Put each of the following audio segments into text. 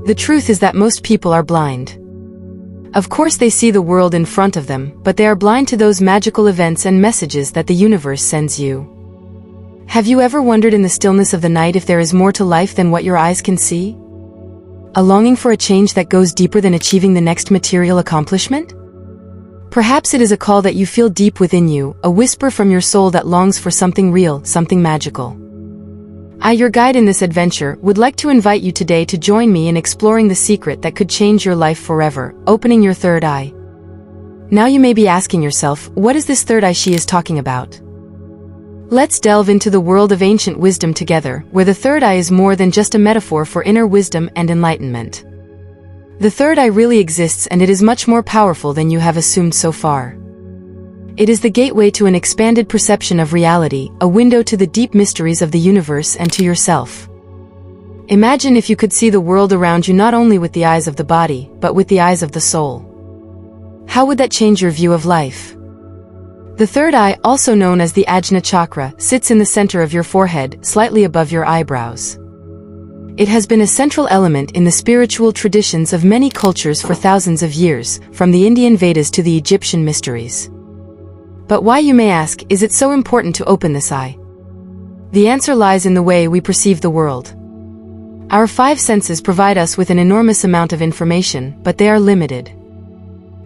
The truth is that most people are blind. Of course they see the world in front of them, but they are blind to those magical events and messages that the universe sends you. Have you ever wondered in the stillness of the night if there is more to life than what your eyes can see? A longing for a change that goes deeper than achieving the next material accomplishment? Perhaps it is a call that you feel deep within you, a whisper from your soul that longs for something real, something magical. I, your guide in this adventure, would like to invite you today to join me in exploring the secret that could change your life forever, opening your third eye. Now you may be asking yourself, what is this third eye she is talking about? Let's delve into the world of ancient wisdom together, where the third eye is more than just a metaphor for inner wisdom and enlightenment. The third eye really exists, and it is much more powerful than you have assumed so far. It is the gateway to an expanded perception of reality, a window to the deep mysteries of the universe and to yourself. Imagine if you could see the world around you not only with the eyes of the body, but with the eyes of the soul. How would that change your view of life? The third eye, also known as the Ajna chakra, sits in the center of your forehead, slightly above your eyebrows. It has been a central element in the spiritual traditions of many cultures for thousands of years, from the Indian Vedas to the Egyptian mysteries. But why, you may ask, is it so important to open this eye? The answer lies in the way we perceive the world. Our five senses provide us with an enormous amount of information, but they are limited.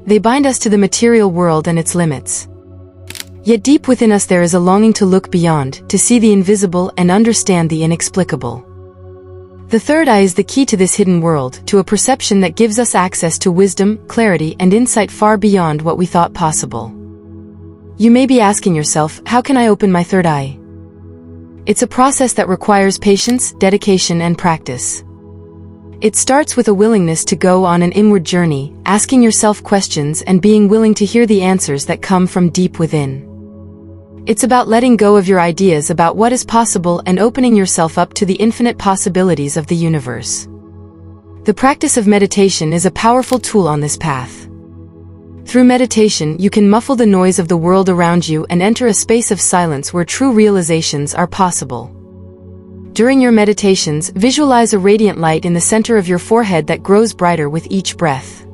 They bind us to the material world and its limits. Yet deep within us there is a longing to look beyond, to see the invisible and understand the inexplicable. The third eye is the key to this hidden world, to a perception that gives us access to wisdom, clarity, and insight far beyond what we thought possible. You may be asking yourself, how can I open my third eye? It's a process that requires patience, dedication, and practice. It starts with a willingness to go on an inward journey, asking yourself questions and being willing to hear the answers that come from deep within. It's about letting go of your ideas about what is possible and opening yourself up to the infinite possibilities of the universe. The practice of meditation is a powerful tool on this path. Through meditation, you can muffle the noise of the world around you and enter a space of silence where true realizations are possible. During your meditations, visualize a radiant light in the center of your forehead that grows brighter with each breath.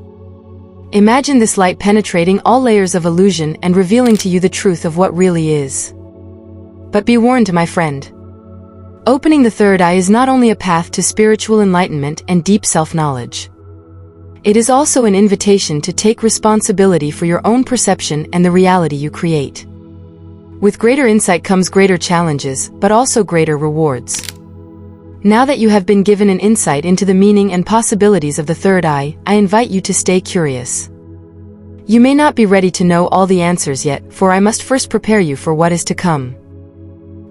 Imagine this light penetrating all layers of illusion and revealing to you the truth of what really is. But be warned, my friend. Opening the third eye is not only a path to spiritual enlightenment and deep self-knowledge. It is also an invitation to take responsibility for your own perception and the reality you create. With greater insight comes greater challenges, but also greater rewards. Now that you have been given an insight into the meaning and possibilities of the third eye, I invite you to stay curious. You may not be ready to know all the answers yet, for I must first prepare you for what is to come.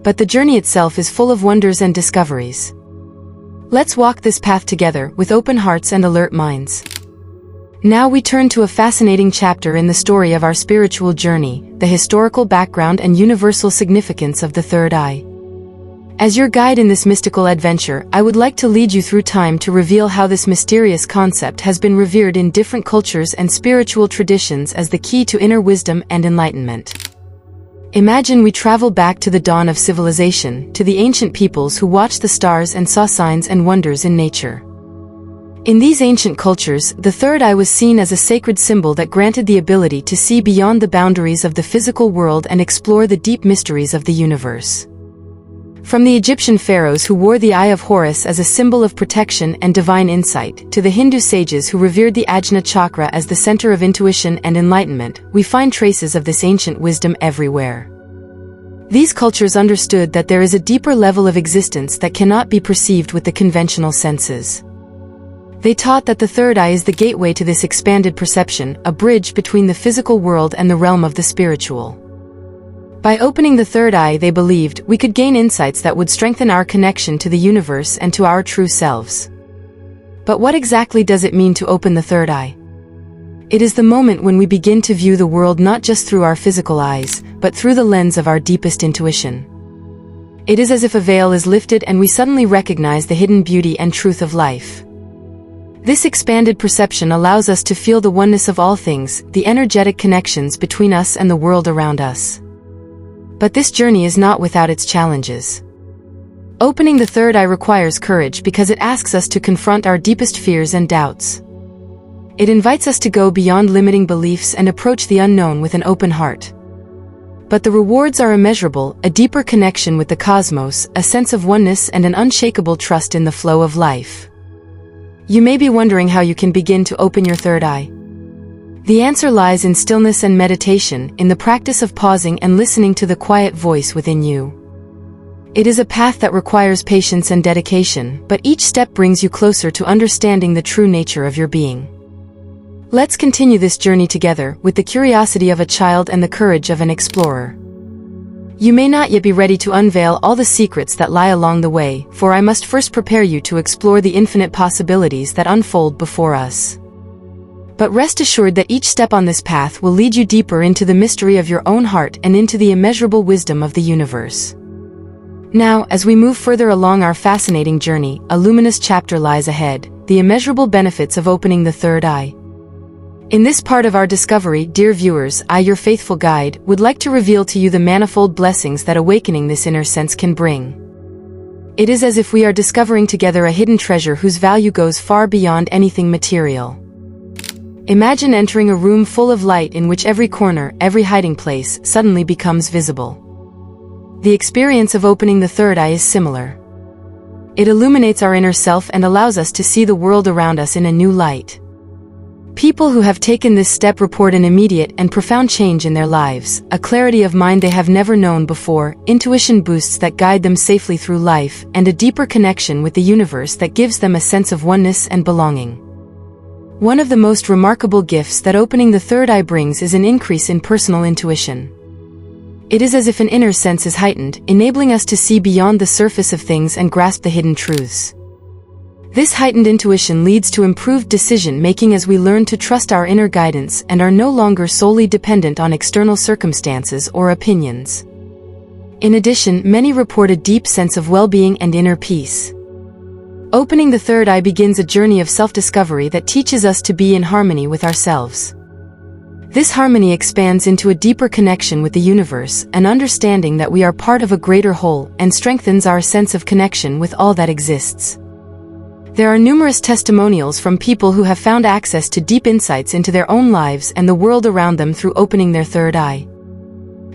But the journey itself is full of wonders and discoveries. Let's walk this path together, with open hearts and alert minds. Now we turn to a fascinating chapter in the story of our spiritual journey, the historical background and universal significance of the third eye. As your guide in this mystical adventure, I would like to lead you through time to reveal how this mysterious concept has been revered in different cultures and spiritual traditions as the key to inner wisdom and enlightenment. Imagine we travel back to the dawn of civilization, to the ancient peoples who watched the stars and saw signs and wonders in nature. In these ancient cultures, the third eye was seen as a sacred symbol that granted the ability to see beyond the boundaries of the physical world and explore the deep mysteries of the universe. From the Egyptian pharaohs who wore the Eye of Horus as a symbol of protection and divine insight, to the Hindu sages who revered the Ajna chakra as the center of intuition and enlightenment, we find traces of this ancient wisdom everywhere. These cultures understood that there is a deeper level of existence that cannot be perceived with the conventional senses. They taught that the third eye is the gateway to this expanded perception, a bridge between the physical world and the realm of the spiritual. By opening the third eye, they believed, we could gain insights that would strengthen our connection to the universe and to our true selves. But what exactly does it mean to open the third eye? It is the moment when we begin to view the world not just through our physical eyes, but through the lens of our deepest intuition. It is as if a veil is lifted and we suddenly recognize the hidden beauty and truth of life. This expanded perception allows us to feel the oneness of all things, the energetic connections between us and the world around us. But this journey is not without its challenges. Opening the third eye requires courage because it asks us to confront our deepest fears and doubts. It invites us to go beyond limiting beliefs and approach the unknown with an open heart. But the rewards are immeasurable: a deeper connection with the cosmos, a sense of oneness, and an unshakable trust in the flow of life. You may be wondering how you can begin to open your third eye. The answer lies in stillness and meditation, in the practice of pausing and listening to the quiet voice within you. It is a path that requires patience and dedication, but each step brings you closer to understanding the true nature of your being. Let's continue this journey together, with the curiosity of a child and the courage of an explorer. You may not yet be ready to unveil all the secrets that lie along the way, for I must first prepare you to explore the infinite possibilities that unfold before us. But rest assured that each step on this path will lead you deeper into the mystery of your own heart and into the immeasurable wisdom of the universe. Now, as we move further along our fascinating journey, a luminous chapter lies ahead: the immeasurable benefits of opening the third eye. In this part of our discovery, dear viewers, I, your faithful guide, would like to reveal to you the manifold blessings that awakening this inner sense can bring. It is as if we are discovering together a hidden treasure whose value goes far beyond anything material. Imagine entering a room full of light in which every corner, every hiding place, suddenly becomes visible. The experience of opening the third eye is similar. It illuminates our inner self and allows us to see the world around us in a new light. People who have taken this step report an immediate and profound change in their lives, a clarity of mind they have never known before, intuition boosts that guide them safely through life, and a deeper connection with the universe that gives them a sense of oneness and belonging. One of the most remarkable gifts that opening the third eye brings is an increase in personal intuition. It is as if an inner sense is heightened, enabling us to see beyond the surface of things and grasp the hidden truths. This heightened intuition leads to improved decision-making as we learn to trust our inner guidance and are no longer solely dependent on external circumstances or opinions. In addition, many report a deep sense of well-being and inner peace. Opening the third eye begins a journey of self-discovery that teaches us to be in harmony with ourselves. This harmony expands into a deeper connection with the universe, an understanding that we are part of a greater whole, and strengthens our sense of connection with all that exists. There are numerous testimonials from people who have found access to deep insights into their own lives and the world around them through opening their third eye.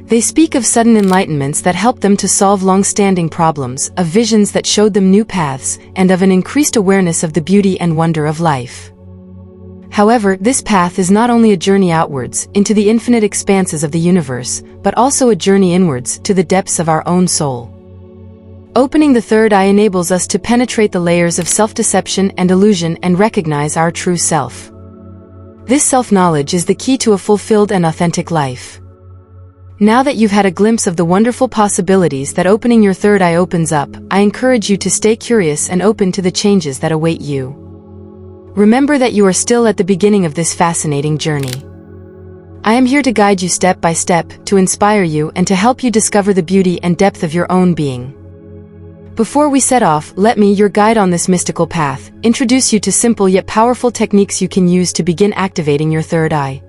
They speak of sudden enlightenments that helped them to solve long-standing problems, of visions that showed them new paths, and of an increased awareness of the beauty and wonder of life. However, this path is not only a journey outwards, into the infinite expanses of the universe, but also a journey inwards, to the depths of our own soul. Opening the third eye enables us to penetrate the layers of self-deception and illusion and recognize our true self. This self-knowledge is the key to a fulfilled and authentic life. Now that you've had a glimpse of the wonderful possibilities that opening your third eye opens up, I encourage you to stay curious and open to the changes that await you. Remember that you are still at the beginning of this fascinating journey. I am here to guide you step by step, to inspire you and to help you discover the beauty and depth of your own being. Before we set off, let me, your guide on this mystical path, introduce you to simple yet powerful techniques you can use to begin activating your third eye.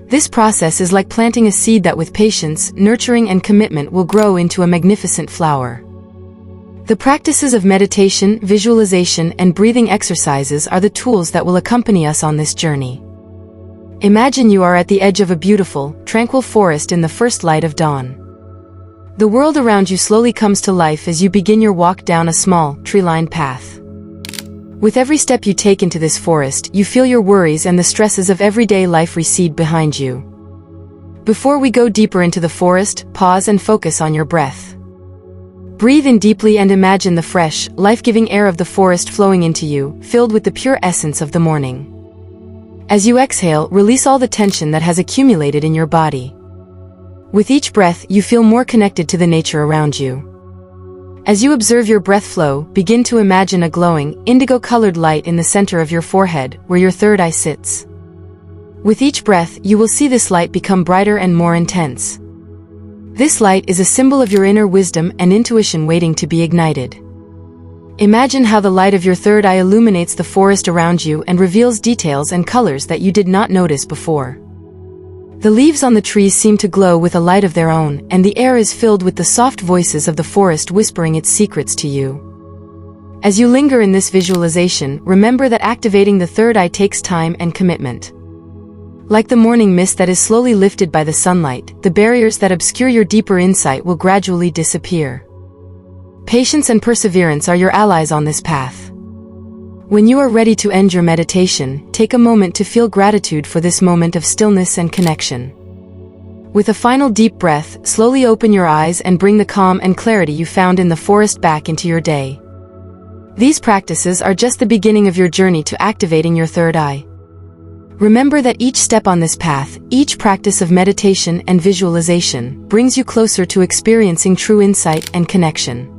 This process is like planting a seed that with patience, nurturing and commitment will grow into a magnificent flower. The practices of meditation, visualization, and breathing exercises are the tools that will accompany us on this journey. Imagine you are at the edge of a beautiful, tranquil forest in the first light of dawn. The world around you slowly comes to life as you begin your walk down a small, tree-lined path. With every step you take into this forest, you feel your worries and the stresses of everyday life recede behind you. Before we go deeper into the forest, pause and focus on your breath. Breathe in deeply and imagine the fresh, life-giving air of the forest flowing into you, filled with the pure essence of the morning. As you exhale, release all the tension that has accumulated in your body. With each breath, you feel more connected to the nature around you. As you observe your breath flow, begin to imagine a glowing, indigo-colored light in the center of your forehead, where your third eye sits. With each breath, you will see this light become brighter and more intense. This light is a symbol of your inner wisdom and intuition waiting to be ignited. Imagine how the light of your third eye illuminates the forest around you and reveals details and colors that you did not notice before. The leaves on the trees seem to glow with a light of their own, and the air is filled with the soft voices of the forest whispering its secrets to you. As you linger in this visualization, remember that activating the third eye takes time and commitment. Like the morning mist that is slowly lifted by the sunlight, the barriers that obscure your deeper insight will gradually disappear. Patience and perseverance are your allies on this path. When you are ready to end your meditation, take a moment to feel gratitude for this moment of stillness and connection. With a final deep breath, slowly open your eyes and bring the calm and clarity you found in the forest back into your day. These practices are just the beginning of your journey to activating your third eye. Remember that each step on this path, each practice of meditation and visualization, brings you closer to experiencing true insight and connection.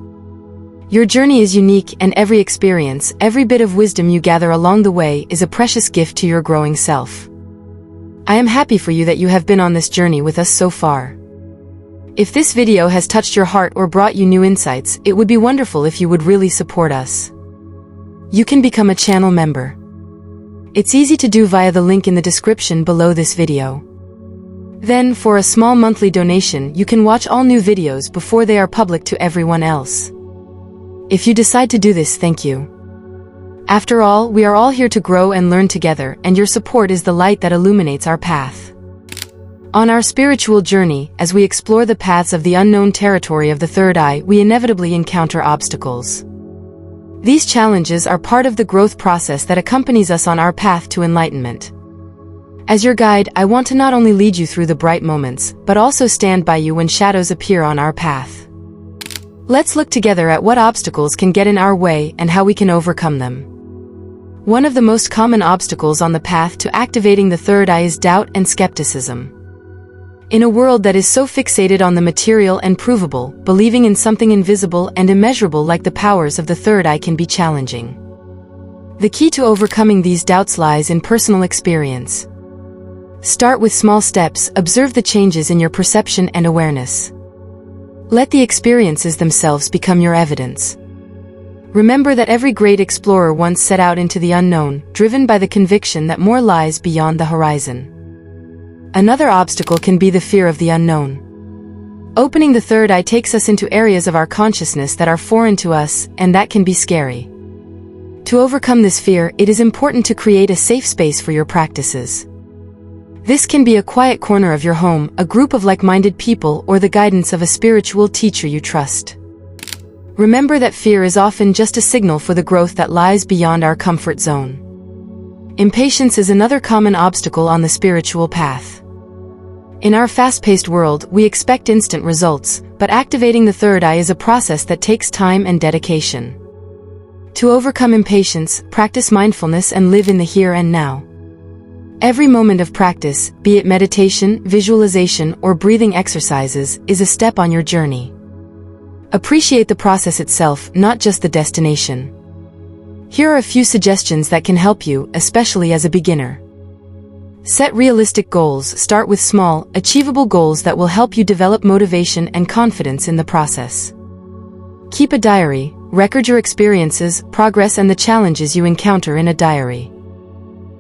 Your journey is unique, and every experience, every bit of wisdom you gather along the way is a precious gift to your growing self. I am happy for you that you have been on this journey with us so far. If this video has touched your heart or brought you new insights, it would be wonderful if you would really support us. You can become a channel member. It's easy to do via the link in the description below this video. Then, for a small monthly donation, you can watch all new videos before they are public to everyone else. If you decide to do this, thank you. After all, we are all here to grow and learn together, and your support is the light that illuminates our path. On our spiritual journey, as we explore the paths of the unknown territory of the third eye, we inevitably encounter obstacles. These challenges are part of the growth process that accompanies us on our path to enlightenment. As your guide, I want to not only lead you through the bright moments, but also stand by you when shadows appear on our path. Let's look together at what obstacles can get in our way and how we can overcome them. One of the most common obstacles on the path to activating the third eye is doubt and skepticism. In a world that is so fixated on the material and provable, believing in something invisible and immeasurable like the powers of the third eye can be challenging. The key to overcoming these doubts lies in personal experience. Start with small steps, observe the changes in your perception and awareness. Let the experiences themselves become your evidence. Remember that every great explorer once set out into the unknown, driven by the conviction that more lies beyond the horizon. Another obstacle can be the fear of the unknown. Opening the third eye takes us into areas of our consciousness that are foreign to us, and that can be scary. To overcome this fear, it is important to create a safe space for your practices. This can be a quiet corner of your home, a group of like-minded people, or the guidance of a spiritual teacher you trust. Remember that fear is often just a signal for the growth that lies beyond our comfort zone. Impatience is another common obstacle on the spiritual path. In our fast-paced world, we expect instant results, but activating the third eye is a process that takes time and dedication. To overcome impatience, practice mindfulness and live in the here and now. Every moment of practice, be it meditation, visualization, or breathing exercises, is a step on your journey. Appreciate the process itself, not just the destination. Here are a few suggestions that can help you, especially as a beginner. Set realistic goals. Start with small, achievable goals that will help you develop motivation and confidence in the process. Keep a diary. Record your experiences, progress, and the challenges you encounter in a diary.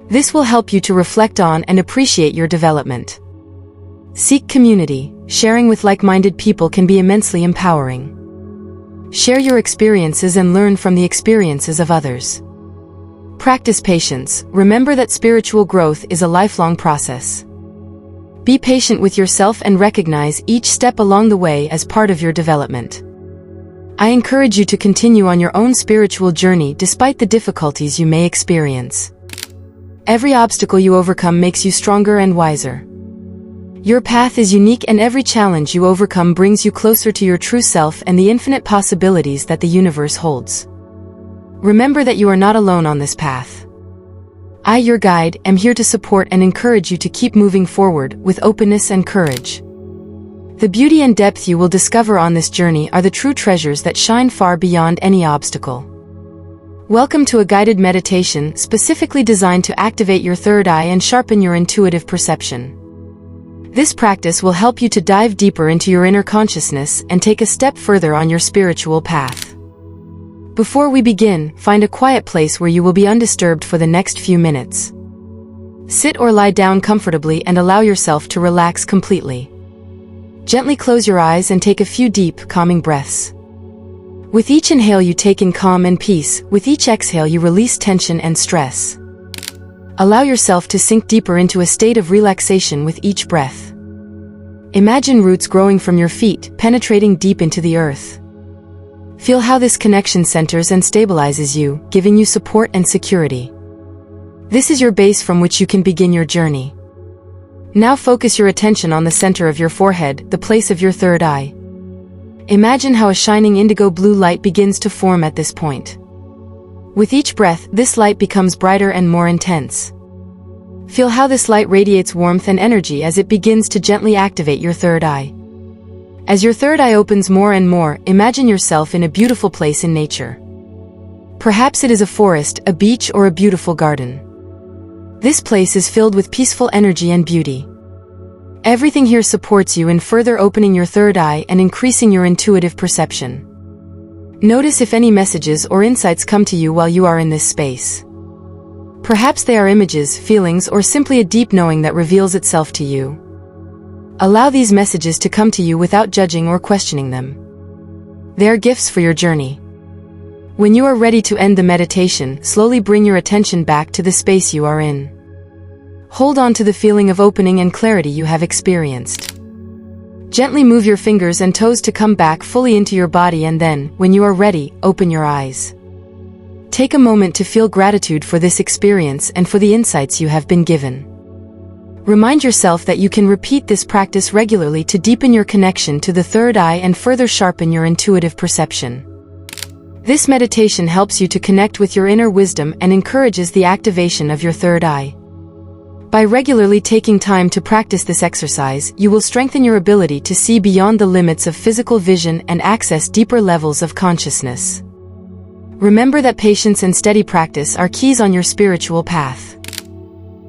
This will help you to reflect on and appreciate your development. Seek community. Sharing with like-minded people can be immensely empowering. Share your experiences and learn from the experiences of others. Practice patience. Remember that spiritual growth is a lifelong process. Be patient with yourself and recognize each step along the way as part of your development. I encourage you to continue on your own spiritual journey despite the difficulties you may experience. Every obstacle you overcome makes you stronger and wiser. Your path is unique, and every challenge you overcome brings you closer to your true self and the infinite possibilities that the universe holds. Remember that you are not alone on this path. I, your guide, am here to support and encourage you to keep moving forward with openness and courage. The beauty and depth you will discover on this journey are the true treasures that shine far beyond any obstacle. Welcome to a guided meditation specifically designed to activate your third eye and sharpen your intuitive perception. This practice will help you to dive deeper into your inner consciousness and take a step further on your spiritual path. Before we begin, find a quiet place where you will be undisturbed for the next few minutes. Sit or lie down comfortably and allow yourself to relax completely. Gently close your eyes and take a few deep, calming breaths. With each inhale you take in calm and peace, with each exhale you release tension and stress. Allow yourself to sink deeper into a state of relaxation with each breath. Imagine roots growing from your feet, penetrating deep into the earth. Feel how this connection centers and stabilizes you, giving you support and security. This is your base from which you can begin your journey. Now focus your attention on the center of your forehead, the place of your third eye. Imagine how a shining indigo blue light begins to form at this point. With each breath, this light becomes brighter and more intense. Feel how this light radiates warmth and energy as it begins to gently activate your third eye. As your third eye opens more and more, imagine yourself in a beautiful place in nature. Perhaps it is a forest, a beach, or a beautiful garden. This place is filled with peaceful energy and beauty. Everything here supports you in further opening your third eye and increasing your intuitive perception. Notice if any messages or insights come to you while you are in this space. Perhaps they are images, feelings, or simply a deep knowing that reveals itself to you. Allow these messages to come to you without judging or questioning them. They are gifts for your journey. When you are ready to end the meditation, slowly bring your attention back to the space you are in. Hold on to the feeling of opening and clarity you have experienced. Gently move your fingers and toes to come back fully into your body, and then, when you are ready, open your eyes. Take a moment to feel gratitude for this experience and for the insights you have been given. Remind yourself that you can repeat this practice regularly to deepen your connection to the third eye and further sharpen your intuitive perception. This meditation helps you to connect with your inner wisdom and encourages the activation of your third eye. By regularly taking time to practice this exercise, you will strengthen your ability to see beyond the limits of physical vision and access deeper levels of consciousness. Remember that patience and steady practice are keys on your spiritual path.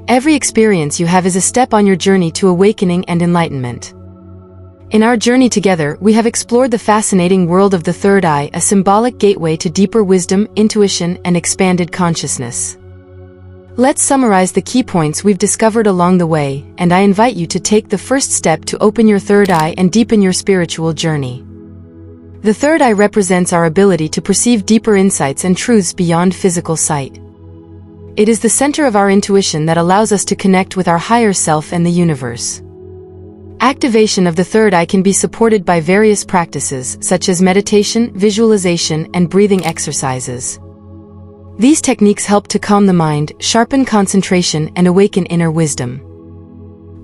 Every experience you have is a step on your journey to awakening and enlightenment. In our journey together, we have explored the fascinating world of the third eye, a symbolic gateway to deeper wisdom, intuition, and expanded consciousness. Let's summarize the key points we've discovered along the way, and I invite you to take the first step to open your third eye and deepen your spiritual journey. The third eye represents our ability to perceive deeper insights and truths beyond physical sight. It is the center of our intuition that allows us to connect with our higher self and the universe. Activation of the third eye can be supported by various practices, such as meditation, visualization, and breathing exercises. These techniques help to calm the mind, sharpen concentration, and awaken inner wisdom.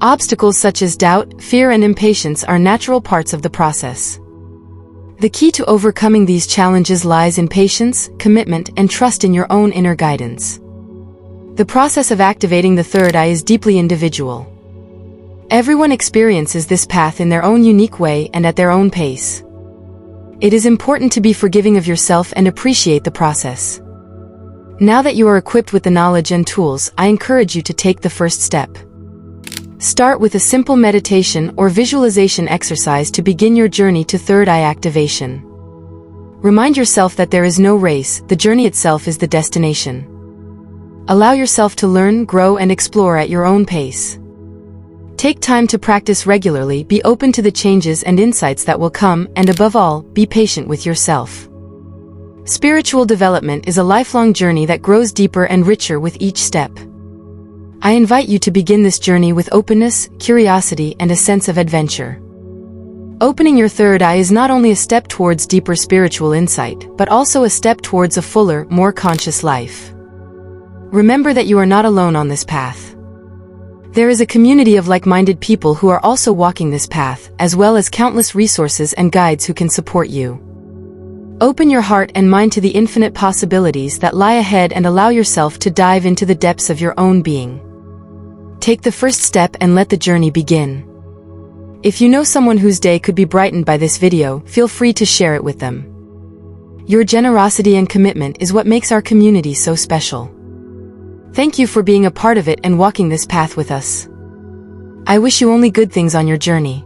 Obstacles such as doubt, fear, and impatience are natural parts of the process. The key to overcoming these challenges lies in patience, commitment, and trust in your own inner guidance. The process of activating the third eye is deeply individual. Everyone experiences this path in their own unique way and at their own pace. It is important to be forgiving of yourself and appreciate the process. Now that you are equipped with the knowledge and tools, I encourage you to take the first step. Start with a simple meditation or visualization exercise to begin your journey to third eye activation. Remind yourself that there is no race, the journey itself is the destination. Allow yourself to learn, grow, and explore at your own pace. Take time to practice regularly, be open to the changes and insights that will come, and above all, be patient with yourself. Spiritual development is a lifelong journey that grows deeper and richer with each step. I invite you to begin this journey with openness, curiosity, and a sense of adventure. Opening your third eye is not only a step towards deeper spiritual insight, but also a step towards a fuller, more conscious life. Remember that you are not alone on this path. There is a community of like-minded people who are also walking this path, as well as countless resources and guides who can support you. Open your heart and mind to the infinite possibilities that lie ahead and allow yourself to dive into the depths of your own being. Take the first step and let the journey begin. If you know someone whose day could be brightened by this video, feel free to share it with them. Your generosity and commitment is what makes our community so special. Thank you for being a part of it and walking this path with us. I wish you only good things on your journey.